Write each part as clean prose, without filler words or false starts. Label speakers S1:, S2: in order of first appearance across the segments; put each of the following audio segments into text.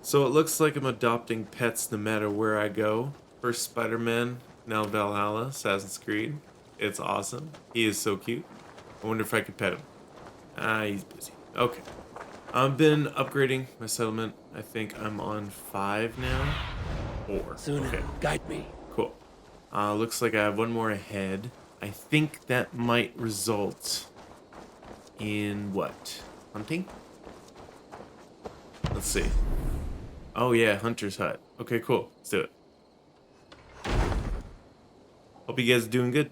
S1: So it looks like I'm adopting pets no matter where I go. First Spider-Man, now Valhalla, Assassin's Creed. It's awesome. He is so cute. I wonder if I could pet him. Ah, he's busy. Okay. I've been upgrading my settlement. I think I'm on 5 now. 4.
S2: Soon,
S1: Okay,
S2: guide me.
S1: cool. Looks like I have one more ahead. I think that might result in what? Hunting? Let's see. Oh yeah, Hunter's Hut. Okay, cool. Let's do it. Hope you guys are doing good.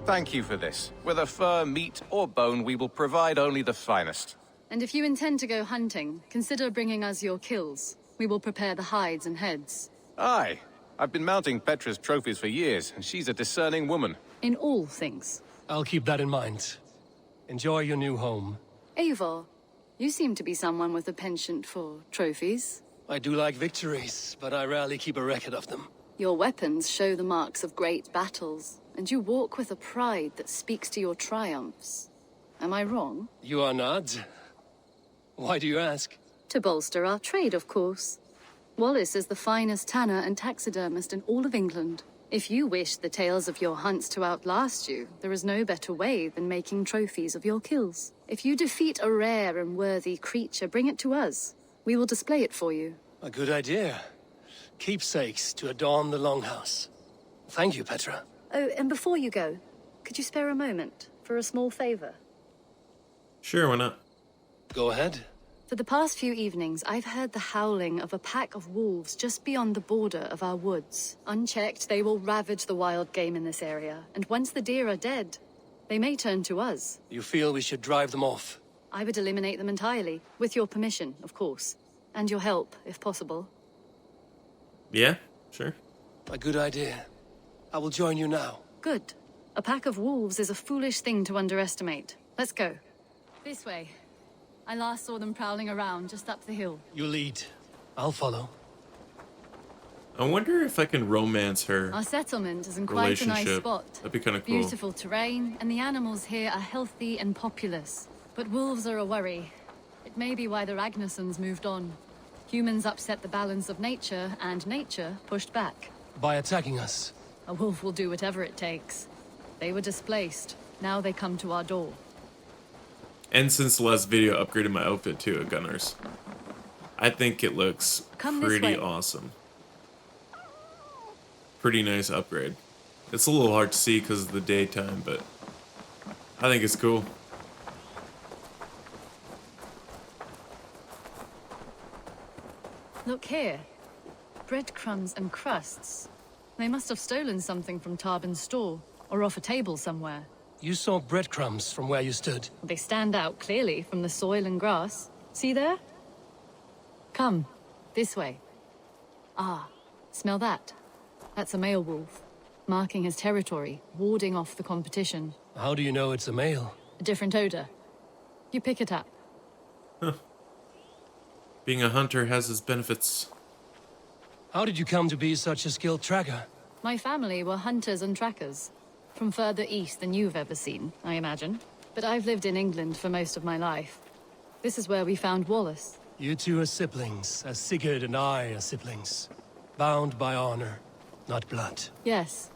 S3: Thank you for this. Whether fur, meat, or bone, we will provide only the finest.
S4: And if you intend to go hunting, consider bringing us your kills. We will prepare the hides and heads.
S3: Aye. I've been mounting Petra's trophies for years, and she's a discerning woman.
S4: In all things.
S2: I'll keep that in mind. Enjoy your new home.
S4: Eivor, you seem to be someone with a penchant for trophies.
S2: I do like victories, but I rarely keep a record of them.
S4: Your weapons show the marks of great battles, and you walk with a pride that speaks to your triumphs. Am I wrong?
S2: You are not. Why do you ask?
S4: To bolster our trade, of course. Wallace is the finest tanner and taxidermist in all of England. If you wish the tales of your hunts to outlast you, there is no better way than making trophies of your kills. If you defeat a rare and worthy creature, bring it to us. We will display it for you.
S2: A good idea. Keepsakes to adorn the longhouse. Thank you, Petra.
S4: Oh, and before you go, could you spare a moment for a small favor?
S1: Sure, why not?
S2: Go ahead.
S4: For the past few evenings, I've heard the howling of a pack of wolves just beyond the border of our woods. Unchecked, they will ravage the wild game in this area, and once the deer are dead, they may turn to us.
S2: You feel we should drive them off?
S4: I would eliminate them entirely, with your permission, of course. And your help, if possible.
S1: Yeah, sure.
S2: A good idea. I will join you now.
S4: Good. A pack of wolves is a foolish thing to underestimate. Let's go. This way. I last saw them prowling around just up the hill.
S2: You lead. I'll follow.
S1: I wonder if I can romance her.
S4: Our settlement is in quite a nice spot.
S1: That'd be kind of cool.
S4: Beautiful terrain, and the animals here are healthy and populous. But wolves are a worry. It may be why the Ragnarsons moved on. Humans upset the balance of nature, and nature pushed back.
S2: By attacking us?
S4: A wolf will do whatever it takes. They were displaced. Now they come to our door.
S1: And since the last video, upgraded my outfit too at Gunners. I think it looks pretty awesome. Pretty nice upgrade. It's a little hard to see because of the daytime, but I think it's cool.
S4: Look here. Breadcrumbs and crusts. They must have stolen something from Tarbin's store, or off a table somewhere.
S2: You saw breadcrumbs from where you stood.
S4: They stand out clearly from the soil and grass. See there? Come, this way. Ah, smell that? That's a male wolf, marking his territory, warding off the competition.
S2: How do you know it's a male?
S4: A different odor. You pick it up.
S1: Huh. Being a hunter has its benefits.
S2: How did you come to be such a skilled tracker?
S4: My family were hunters and trackers. From further east than you've ever seen, I imagine. But I've lived in England for most of my life. This is where we found Wallace.
S2: You two are siblings, as Sigurd and I are siblings. Bound by honor, not blood.
S4: Yes.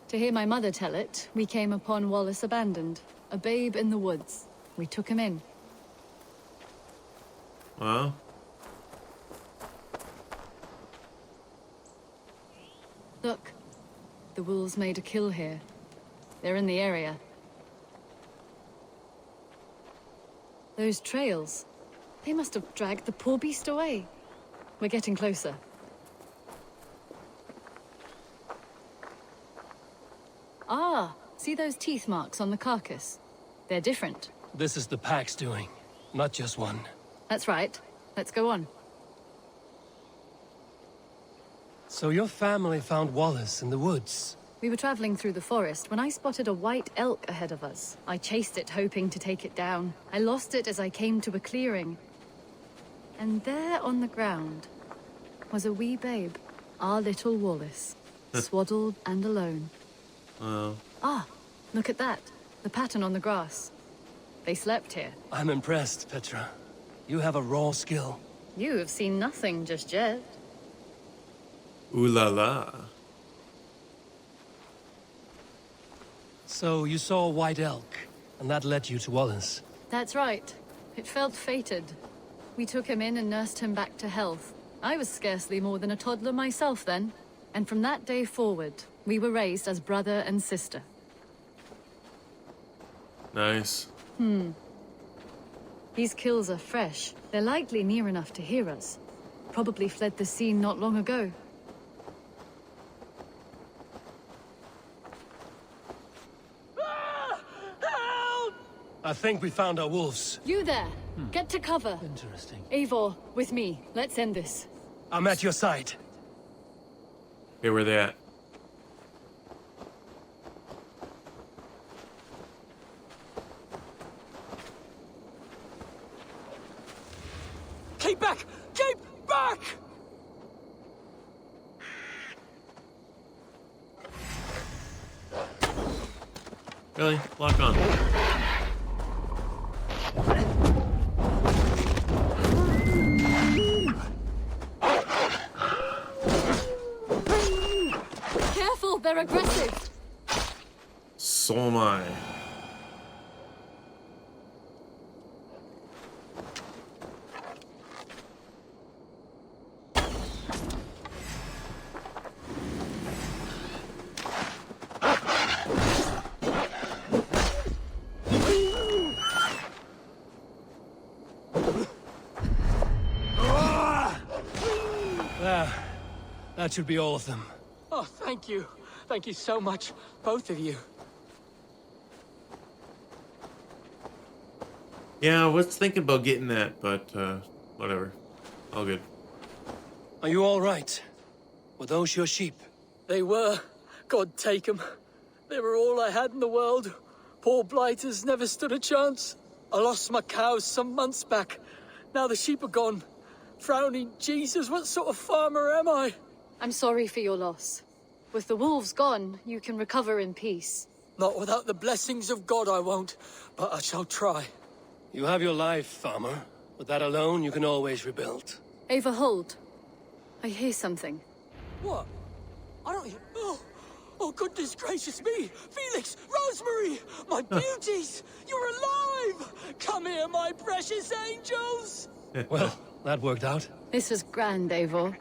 S4: To hear my mother tell it, we came upon Wallace abandoned. A babe in the woods. We took him in.
S1: Wow.
S4: Look. The wolves made a kill here. They're in the area. Those trails. They must have dragged the poor beast away. We're getting closer. Ah, see those teeth marks on the carcass? They're different.
S2: This is the pack's doing, not just one.
S4: That's right. Let's go on.
S2: So your family found Wallace in the woods?
S4: We were traveling through the forest when I spotted a white elk ahead of us. I chased it, hoping to take it down. I lost it as I came to a clearing. And there on the ground was a wee babe, our little Wallace, swaddled and alone.
S1: Wow.
S4: Ah, Look at that. The pattern on the grass. They slept here.
S2: I'm impressed, Petra. You have a raw skill.
S4: You have seen nothing just yet.
S1: Ooh la la.
S2: So you saw a white elk, and that led you to Wallace.
S4: That's right. It felt fated. We took him in and nursed him back to health. I was scarcely more than a toddler myself then. And from that day forward, we were raised as brother and sister.
S1: Nice.
S4: These kills are fresh. They're likely near enough to hear us. Probably fled the scene not long ago.
S2: I think we found our wolves.
S4: You there! Get to cover!
S2: Interesting.
S4: Eivor, with me. Let's end this.
S2: I'm at your side.
S1: Okay, where they at?
S2: Keep back! Keep back!
S1: Really? Lock on.
S4: Careful, they're aggressive!
S1: So am I.
S2: There. That should be all of them.
S5: Oh, thank you. Thank you so much, both of you.
S1: Yeah, I was thinking about getting that, but whatever. All good.
S2: Are you all right? Were those your sheep?
S5: They were. God take them. They were all I had in the world. Poor blighters never stood a chance. I lost my cows some months back. Now the sheep are gone. Frowning Jesus, what sort of farmer am I?
S4: I'm sorry for your loss. With the wolves gone, you can recover in peace.
S5: Not without the blessings of God I won't, but I shall try.
S2: You have your life, farmer. With that alone, you can always rebuild.
S4: Eivor, hold. I hear something.
S5: What? I don't hear... Oh, goodness gracious me! Felix! Rosemary! My beauties! You're alive! Come here, my precious angels!
S2: Well, that worked out.
S4: This was grand, Eivor.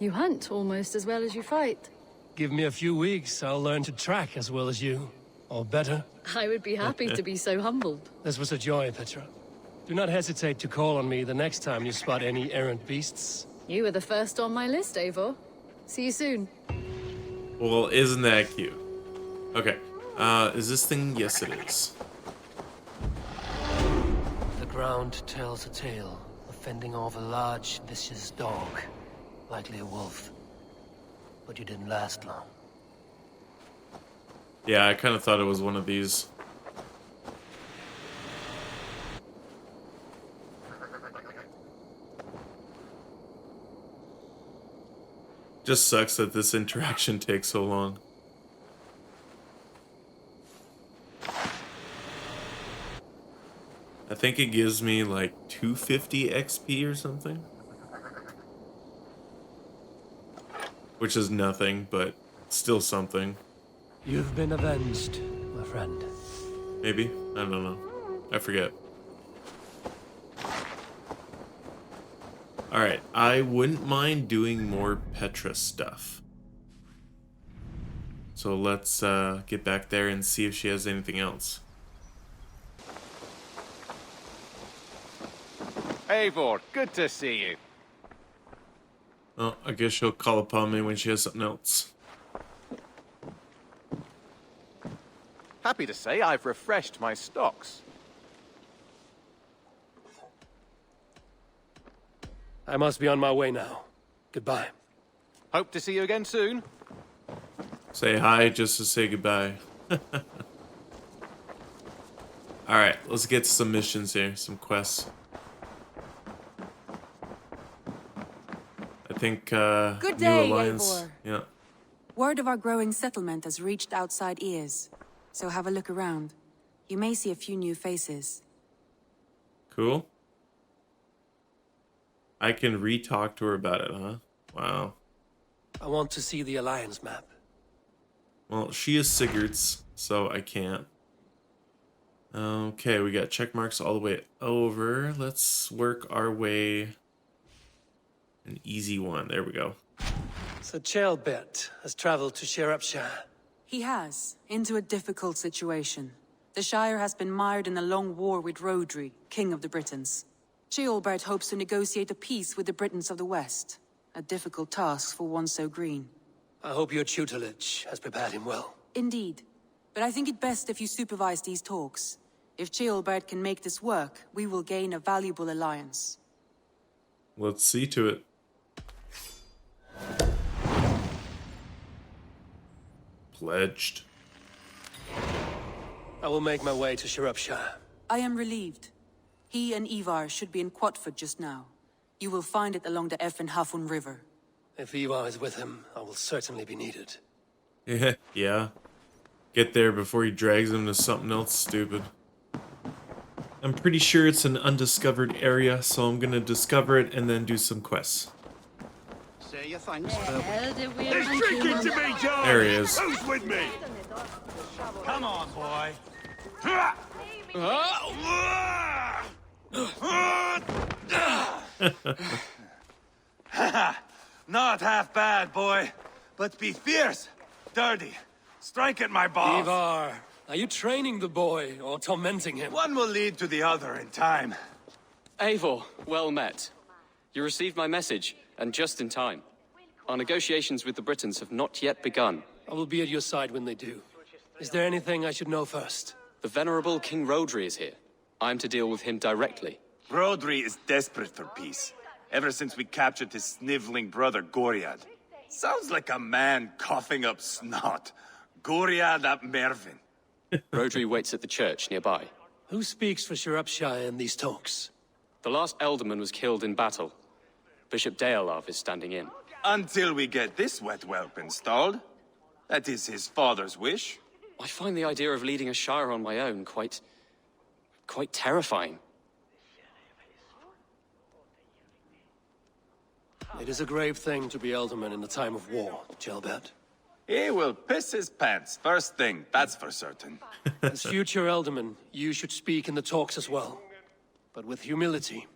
S4: You hunt almost as well as you fight.
S2: Give me a few weeks, I'll learn to track as well as you. Or better.
S4: I would be happy to be so humbled.
S2: This was a joy, Petra. Do not hesitate to call on me the next time you spot any errant beasts.
S4: You were the first on my list, Eivor. See you soon.
S1: Well, isn't that cute? Okay. Is this thing? Yes, it is.
S6: The ground tells a tale of fending off a large, vicious dog. Likely a wolf. But you didn't last long.
S1: Yeah, I kind of thought it was one of these. Just sucks that this interaction takes so long. I think it gives me like 250 XP or something. Which is nothing, but still something.
S2: You've been avenged, my friend.
S1: Maybe? I don't know. I forget. Alright, I wouldn't mind doing more Petra stuff. So let's get back there and see if she has anything else.
S3: Eivor, good to see you.
S1: Well, I guess she'll call upon me when she has something else.
S3: Happy to say I've refreshed my stocks.
S2: I must be on my way now. Goodbye.
S3: Hope to see you again soon.
S1: Say hi just to say goodbye. Alright, let's get some missions here, some quests. I think,
S7: Good
S1: New
S7: day,
S1: Alliance.
S7: Eivor.
S1: Yeah.
S7: Word of our growing settlement has reached outside ears. so have a look around. You may see a few new faces.
S1: Cool. I can re-talk to her about it, huh? Wow.
S2: I want to see the Alliance map.
S1: Well, she is Sigurd's, so I can't. Okay, we got check marks all the way over. Let's work our way. An easy one. There we go.
S2: So Ceolbert has traveled to Shropshire.
S7: He has, into a difficult situation. The Shire has been mired in a long war with Rhodri, King of the Britons. Ceolbert hopes to negotiate a peace with the Britons of the West. A difficult task for one so green.
S2: I hope your tutelage has prepared him well.
S7: Indeed. But I think it best if you supervise these talks. If Ceolbert can make this work, we will gain a valuable alliance.
S1: Let's see to it. Pledged.
S2: I will make my way to Shropshire.
S7: I am relieved. He and Eivor should be in Quatford just now. You will find it along the Effen Hafun River.
S2: If Eivor is with him, I will certainly be needed.
S1: Yeah. Get there before he drags him to something else stupid. I'm pretty sure it's an undiscovered area, so I'm gonna discover it and then do some quests.
S8: Say your thanks.
S9: There's drinking to be done!
S1: There he is.
S9: Who's with me?
S8: Come on, boy. Not half bad, boy. But be fierce, dirty. Strike at my balls.
S2: Eivor, are you training the boy or tormenting him?
S8: One will lead to the other in time.
S10: Eivor, well met. You received my message, and just in time. Our negotiations with the Britons have not yet begun.
S2: I will be at your side when they do. Is there anything I should know first?
S10: The venerable King Rhodri is here. I am to deal with him directly.
S8: Rhodri is desperate for peace. Ever since we captured his sniveling brother, Goriad. Sounds like a man coughing up snot. Goriad ap Mervin.
S10: Rhodri waits at the church nearby.
S2: Who speaks for Shropshire in these talks?
S10: The last alderman was killed in battle. Bishop Deolav is standing in.
S8: Until we get this wet whelp installed. That is his father's wish.
S10: I find the idea of leading a shire on my own quite terrifying.
S2: It is a grave thing to be alderman in the time of war, Ceolbert.
S8: He will piss his pants, first thing, that's for certain.
S2: As future alderman, you should speak in the talks as well. But with humility.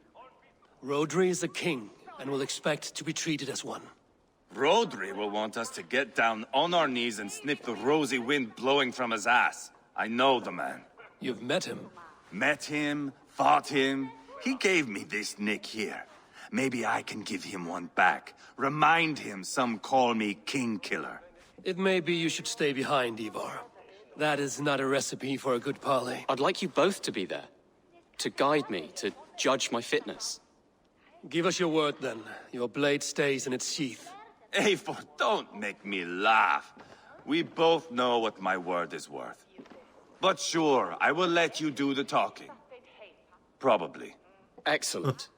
S2: Rhodri is a king, and will expect to be treated as one.
S8: Rhodri will want us to get down on our knees and sniff the rosy wind blowing from his ass. I know the man.
S2: You've met him?
S8: Met him, fought him. He gave me this nick here. Maybe I can give him one back. Remind him some call me King Killer.
S2: It may be you should stay behind, Eivor. That is not a recipe for a good parley.
S10: I'd like you both to be there. To guide me, to judge my fitness.
S2: Give us your word, then. Your blade stays in its sheath.
S8: Eivor, don't make me laugh. We both know what my word is worth. But sure, I will let you do the talking. Probably.
S10: Excellent.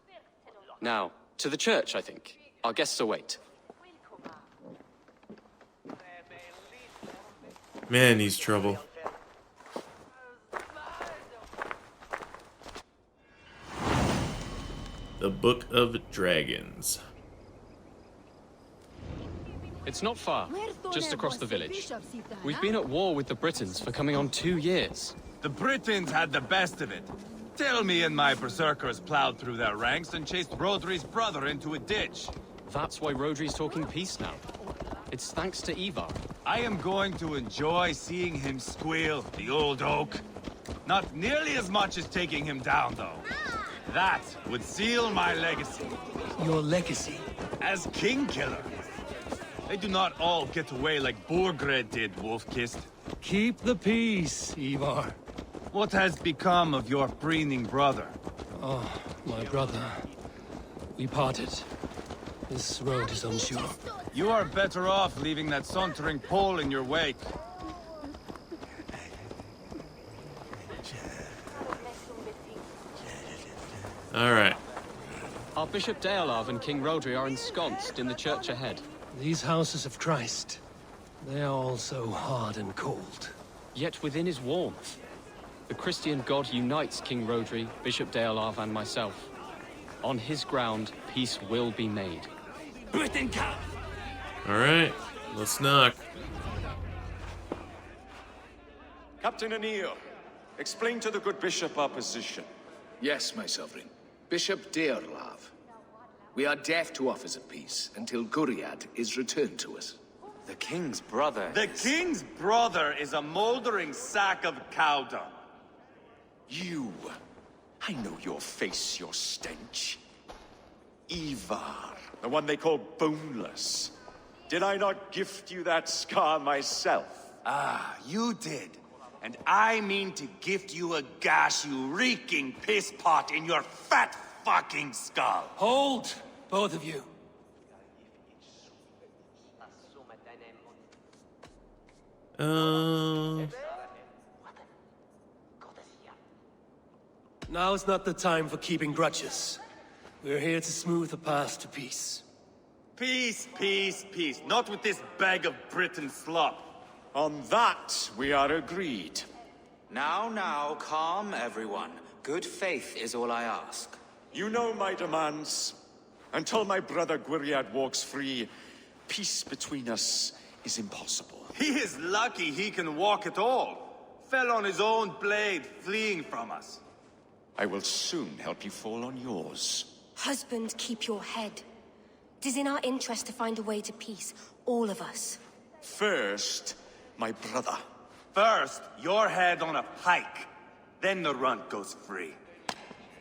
S10: Now, to the church, I think. Our guests await.
S1: Man, he's trouble. The Book of Dragons.
S10: It's not far, just across the village. We've been at war with the Britons for coming on 2 years.
S8: The Britons had the best of it. Tell me and my berserkers plowed through their ranks and chased Rhodri's brother into a ditch.
S10: That's why Rhodri's talking peace now. It's thanks to Eivor.
S8: I am going to enjoy seeing him squeal, the old oak. Not nearly as much as taking him down, though. That would seal my legacy.
S2: Your legacy?
S8: As King Killer. They do not all get away like Borgred did, Wolf-Kissed.
S2: Keep the peace, Eivor.
S8: What has become of your preening brother?
S2: Oh, my brother. We parted. This road is unsure.
S8: You are better off leaving that sauntering pole in your wake.
S1: Alright.
S10: Our Bishop Deolav and King Rhodri are ensconced in the church ahead.
S2: These houses of Christ, they are all so hard and cold.
S10: yet within is warmth. The Christian God unites King Rodri, Bishop Deolav, and myself. On his ground, peace will be made.
S1: Alright, let's knock.
S11: Captain Anil, explain to the good bishop our position.
S12: Yes, my sovereign. Bishop Deolav. We are deaf to offers of peace until Guriad is returned to us.
S11: The king's brother.
S8: The king's brother is a moldering sack of cow dung.
S11: You. I know your face, your stench. Eivor, the one they call boneless. Did I not gift you that scar myself?
S8: Ah, you did. And I mean to gift you a gash, you reeking piss pot in your fat fucking skull.
S2: Hold, both of you. Now is not the time for keeping grudges. We're here to smooth the path to peace.
S8: Peace, peace, peace. Not with this bag of Britain slop.
S11: On that, we are agreed.
S13: Now, calm everyone. Good faith is all I ask.
S11: You know my demands. Until my brother Guriad walks free, peace between us is impossible.
S8: He is lucky he can walk at all. Fell on his own blade, fleeing from us.
S11: I will soon help you fall on yours.
S14: Husband, keep your head. It is in our interest to find a way to peace, all of us.
S11: First, my brother.
S8: First, your head on a pike. Then the runt goes free.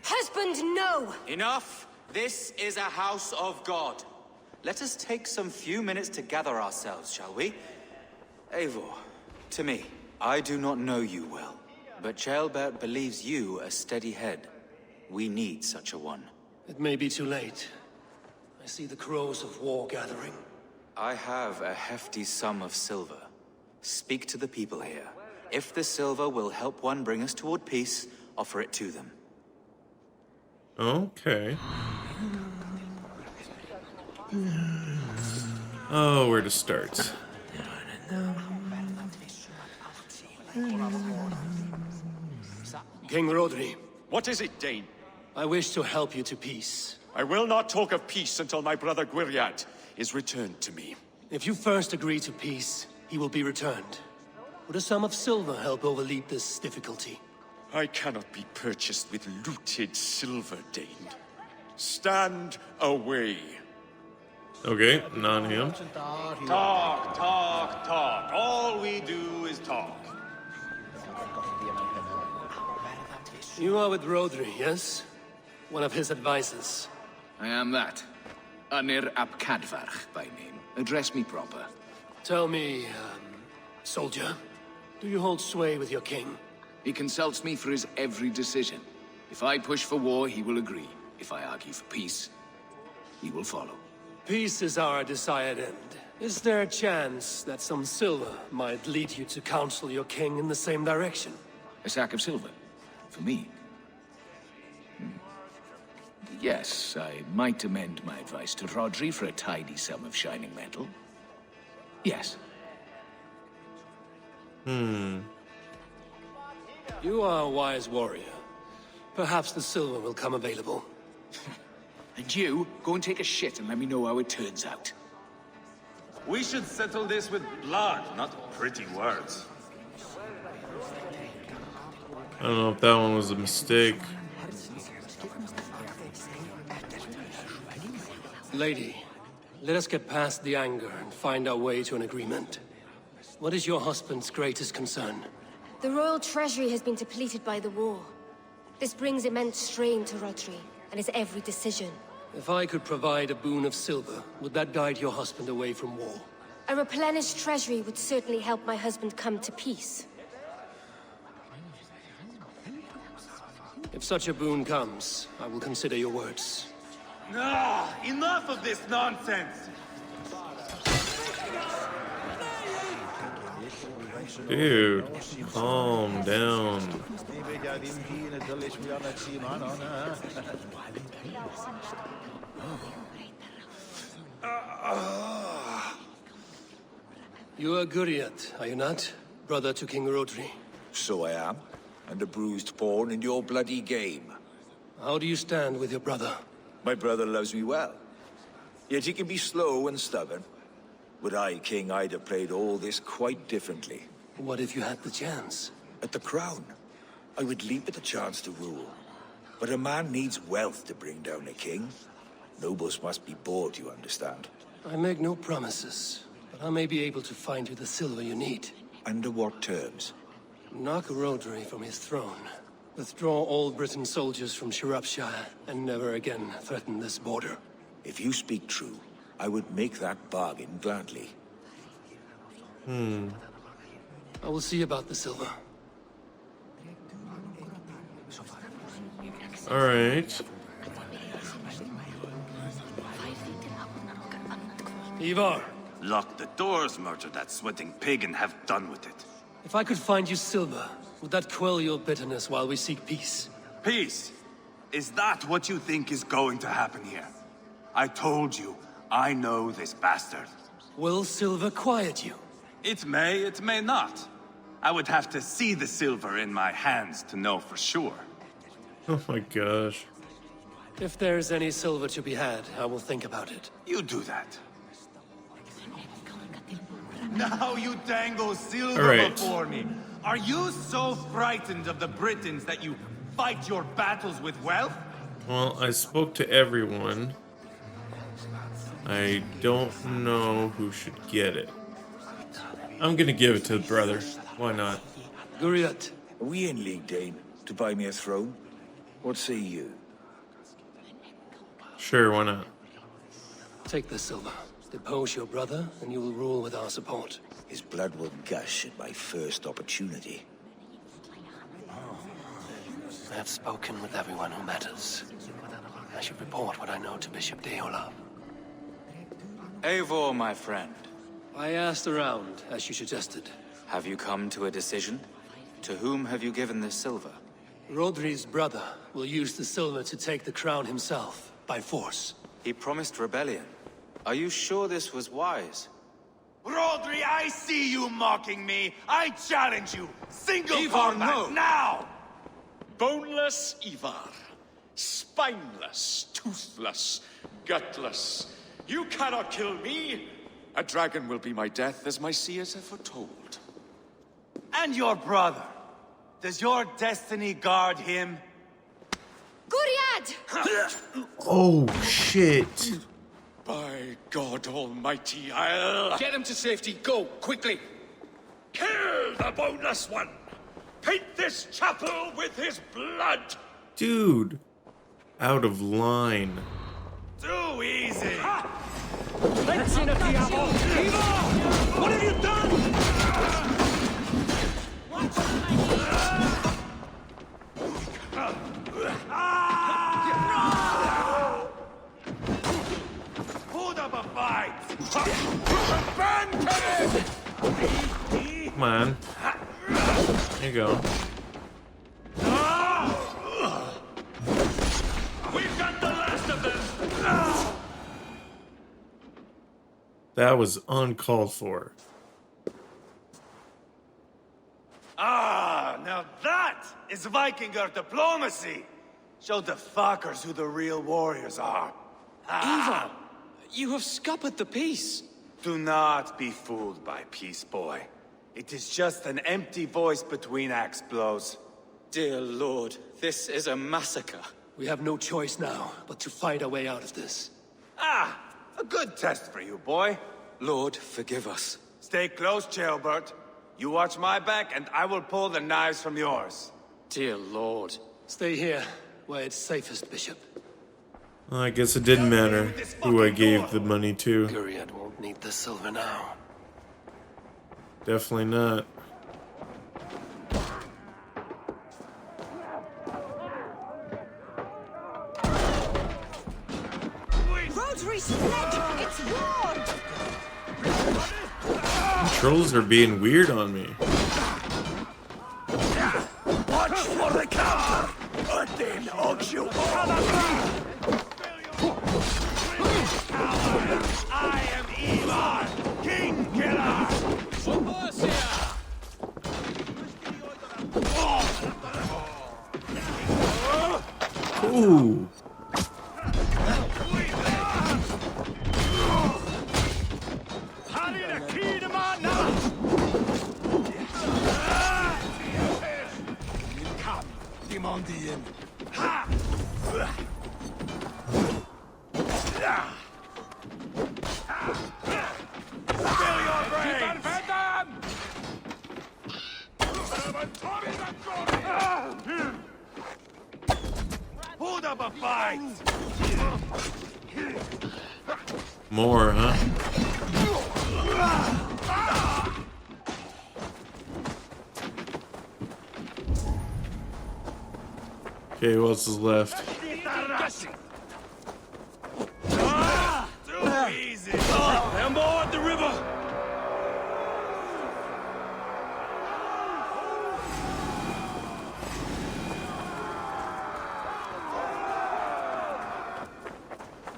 S14: Husband, no!
S13: Enough! This is a house of God. Let us take some few minutes to gather ourselves, shall we? Eivor, to me, I do not know you well, but Ceolbert believes you a steady head. We need such a one.
S2: It may be too late. I see the crows of war gathering.
S13: I have a hefty sum of silver. Speak to the people here. If the silver will help one bring us toward peace, offer it to them.
S1: Okay. Oh, where to start?
S2: King Rodri.
S11: What is it, Dane?
S2: I wish to help you to peace.
S11: I will not talk of peace until my brother Guriad is returned to me.
S2: If you first agree to peace, he will be returned. Would a sum of silver help overleap this difficulty?
S11: I cannot be purchased with looted silver, Dane. Stand away.
S1: Okay, not him.
S8: Talk, talk, talk. All we do is talk.
S2: You are with Rodri, yes? One of his advisors.
S12: I am that. Anir ap Cadfarch by name. Address me proper.
S2: Tell me, soldier, do you hold sway with your king?
S12: He consults me for his every decision. If I push for war, he will agree. If I argue for peace, he will follow.
S2: Peace is our desired end. Is there a chance that some silver might lead you to counsel your king in the same direction?
S12: A sack of silver? For me? Yes, I might amend my advice to Rodri for a tidy sum of shining metal. Yes.
S2: You are a wise warrior. Perhaps the silver will come available.
S12: And you, go and take a shit and let me know how it turns out.
S8: We should settle this with blood, not pretty words.
S1: I don't know if that one was a mistake.
S2: Lady, let us get past the anger and find our way to an agreement. What is your husband's greatest concern?
S14: The royal treasury has been depleted by the war. This brings immense strain to Rodri and his every decision.
S2: If I could provide a boon of silver, would that guide your husband away from war?
S14: A replenished treasury would certainly help my husband come to peace.
S2: If such a boon comes, I will consider your words.
S8: Ah, enough of this nonsense!
S1: Dude, calm down.
S2: You are Guriat, are you not? brother to King Rodri.
S12: So I am, and a bruised pawn in your bloody game.
S2: How do you stand with your brother?
S12: My brother loves me well. Yet he can be slow and stubborn. Were I king, I'd have played all this quite differently.
S2: What if you had the chance?
S12: At the crown, I would leap at the chance to rule. But a man needs wealth to bring down a king. Nobles must be bought, you understand.
S2: I make no promises, but I may be able to find you the silver you need.
S12: Under what terms?
S2: Knock Rodri from his throne. Withdraw all Britain soldiers from Shropshire, and never again threaten this border.
S12: If you speak true, I would make that bargain gladly.
S2: I will see about the silver.
S1: Alright.
S2: Eivor,
S8: Lock the doors, murder that sweating pig, and have done with it.
S2: if I could find you silver, would that quell your bitterness while we seek peace?
S8: Peace? Is that what you think is going to happen here? I told you, I know this bastard.
S2: Will silver quiet you?
S8: It may not. I would have to see the silver in my hands to know for sure.
S1: Oh my gosh.
S2: If there's any silver to be had, I will think about it.
S8: You do that. Now you dangle silver
S1: Alright.
S8: before me. Are you so frightened of the Britons that you fight your battles with wealth?
S1: Well, I spoke to everyone. I don't know who should get it. I'm gonna give it to the brother. Why not?
S2: Guriat,
S12: Are we in league, Dane, to buy me a throne? What say you?
S1: Sure, why not?
S2: take the silver. Depose your brother, and you will rule with our support.
S12: His blood will gush at my first opportunity.
S2: I have spoken with everyone who matters. I should report what I know to Bishop Deola.
S13: Eivor, my friend.
S2: I asked around, as you suggested.
S13: Have you come to a decision? To whom have you given this silver?
S2: Rodri's brother will use the silver to take the crown himself, by force.
S13: He promised rebellion. Are you sure this was wise?
S8: Rodri, I see you mocking me. I challenge you. Single
S11: Eivor,
S8: combat
S11: no.
S8: now.
S11: Boneless Eivor. Spineless, toothless, gutless. You cannot kill me. A dragon will be my death, as my seers have foretold.
S8: And your brother. Does your destiny guard him?
S14: Guriad!
S1: Oh, shit.
S11: By God Almighty, I'll...
S12: Get him to safety, go, quickly!
S11: Kill the boneless one! Paint this chapel with his blood!
S1: Dude. Out of line.
S8: Too easy.
S5: What have you done?
S8: Hold up a fight.
S1: Come on. There you go.
S8: We've got the last of them.
S1: That was uncalled for.
S8: Ah, now that is Vikinger diplomacy. Show the fuckers who the real warriors are.
S13: Eivor, you have scuppered the peace.
S8: Do not be fooled by peace, boy. It is just an empty voice between axe blows.
S13: Dear Lord, this is a massacre.
S2: We have no choice now, but to find our way out of this.
S8: Ah, a good test for you, boy.
S13: Lord, forgive us.
S8: Stay close, Jailbert. You watch my back, and I will pull the knives from yours.
S13: Dear Lord.
S2: Stay here, where it's safest, Bishop.
S1: Well, I guess it didn't matter who I gave the money to.
S2: Guriad won't need the silver now.
S1: Definitely not.
S14: Rodri's fled! It's warned!
S1: Controls are being weird on me.
S8: Watch for the counter! Or then auction I am Eivor, King Killer!
S1: Ooh.
S8: Hold up a fight!
S1: More, huh? Okay, what else is left?
S8: Too easy! I'm board the river!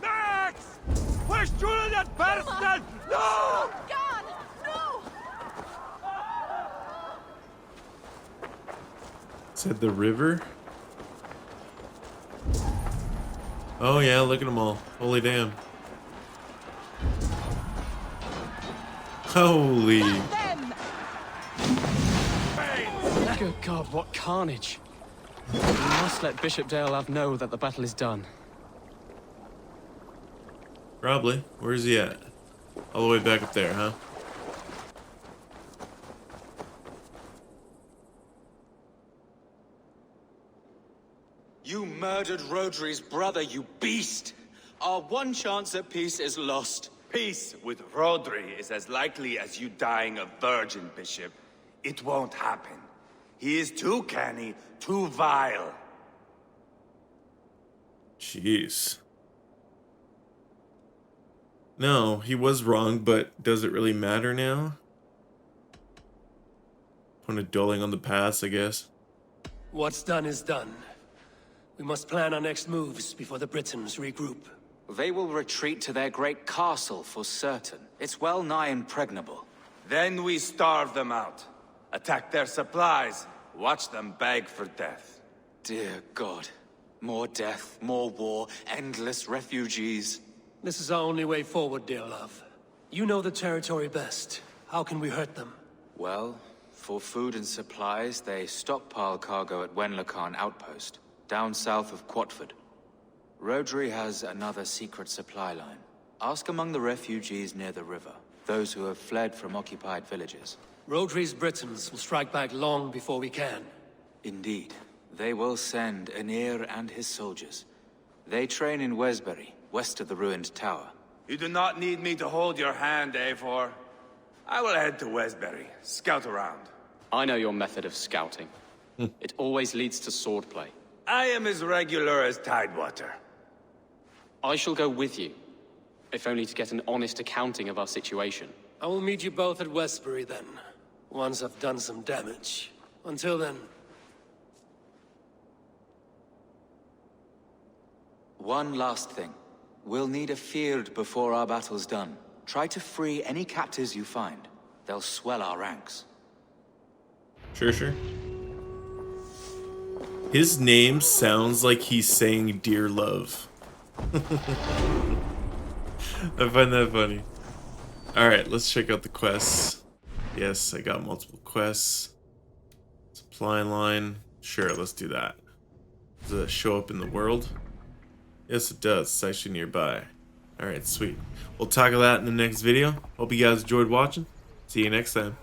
S8: Max! Push through that bastard! No!
S9: God, no!
S1: Said the river? Oh yeah, look at them all. Holy damn. Holy.
S10: Good God, what carnage. We must let Bishop Dalehav know that the battle is done.
S1: Probably. Where's he at? All the way back up there, huh?
S13: You murdered Rodri's brother, you beast! Our one chance at peace is lost.
S8: Peace with Rodri is as likely as you dying a virgin, Bishop. It won't happen. He is too canny, too vile.
S1: Jeez. No, he was wrong, but does it really matter now? Point of dwelling on the past, I guess.
S2: What's done is done. We must plan our next moves before the Britons regroup.
S13: They will retreat to their great castle for certain. It's well nigh impregnable.
S8: Then we starve them out. Attack their supplies. Watch them beg for death.
S13: Dear God. More death, more war, endless refugees.
S2: This is our only way forward, dear love. You know the territory best. How can we hurt them?
S13: Well, for food and supplies, they stockpile cargo at Wenlacan Outpost, down south of Quatford. Rodri has another secret supply line. Ask among the refugees near the river, those who have fled from occupied villages.
S2: Rodri's Britons will strike back long before we can.
S13: Indeed. They will send Anir and his soldiers. They train in Wesbury, west of the ruined tower.
S8: You do not need me to hold your hand, Eivor. I will head to Wesbury, scout around.
S10: I know your method of scouting. It always leads to swordplay.
S8: I am as regular as Tidewater.
S10: I shall go with you, if only to get an honest accounting of our situation.
S2: I will meet you both at Westbury then, once I've done some damage. Until then...
S13: One last thing. We'll need a field before our battle's done. Try to free any captives you find. They'll swell our ranks.
S1: Sure. His name sounds like he's saying dear love. I find that funny. Alright, let's check out the quests. Yes, I got multiple quests. Supply line. Sure, let's do that. Does it show up in the world? Yes, it does. It's actually nearby. Alright, sweet. We'll tackle that in the next video. Hope you guys enjoyed watching. See you next time.